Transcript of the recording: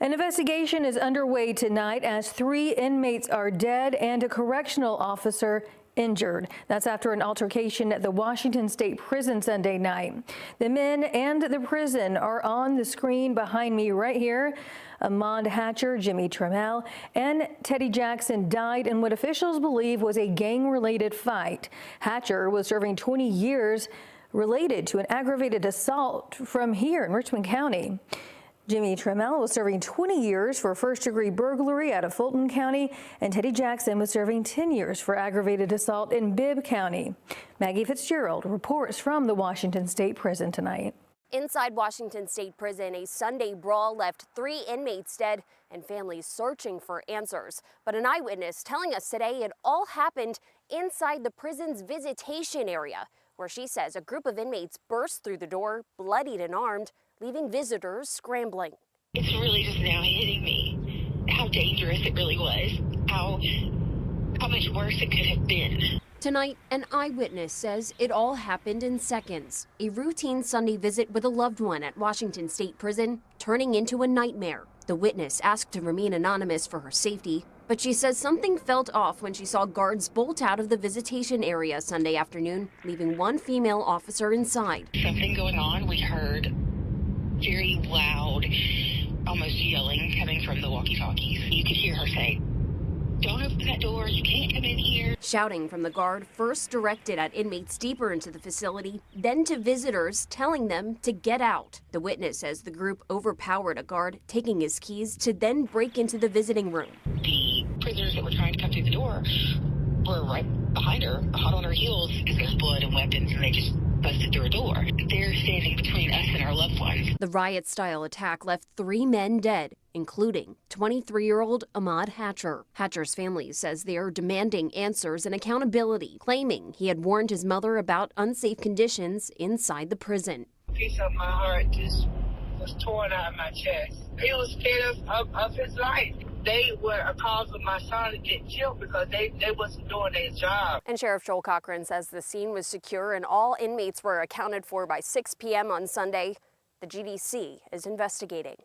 An investigation is underway tonight as 3 inmates are dead and a correctional officer injured. That's after an altercation at the Washington State Prison Sunday night. The men and the prison are on the screen behind me right here. Ahmaud Hatcher, Jimmy Trammell, and Teddy Jackson died in what officials believe was a gang-related fight. Hatcher was serving 20 years related to an aggravated assault from here in Richmond County. Jimmy Trammell was serving 20 years for first-degree burglary out of Fulton County, and Teddy Jackson was serving 10 years for aggravated assault in Bibb County. Maggie Fitzgerald reports from the Washington State Prison tonight. Inside Washington State Prison, a Sunday brawl left 3 inmates dead and families searching for answers. But an eyewitness telling us today it all happened inside the prison's visitation area, where she says a group of inmates burst through the door, bloodied and armed, leaving visitors scrambling. It's really just now hitting me how dangerous it really was, how much worse it could have been. Tonight, an eyewitness says it all happened in seconds. A routine Sunday visit with a loved one at Washington State Prison turning into a nightmare. The witness asked to remain anonymous for her safety, but she says something felt off when she saw guards bolt out of the visitation area Sunday afternoon, leaving 1 female officer inside. Something going on. We heard very loud, almost yelling coming from the walkie-talkies. You could hear her say, "Don't open that door, you can't come in here." Shouting from the guard, first directed at inmates deeper into the facility, then to visitors, telling them to get out. The witness says the group overpowered a guard, taking his keys to then break into the visiting room. The prisoners that were trying to come through the door were right behind her, hot on her heels, because there's blood and weapons, and they just busted through a door. They're standing between us and our loved ones. The riot-style attack left 3 men dead, including 23-year-old Ahmaud Hatcher. Hatcher's family says they are demanding answers and accountability, claiming he had warned his mother about unsafe conditions inside the prison. A piece of my heart just was torn out of my chest. He was scared of his life. They were a cause of my son to get killed because they wasn't doing their job. And Sheriff Joel Cochran says the scene was secure and all inmates were accounted for by 6 p.m. on Sunday. The GDC is investigating.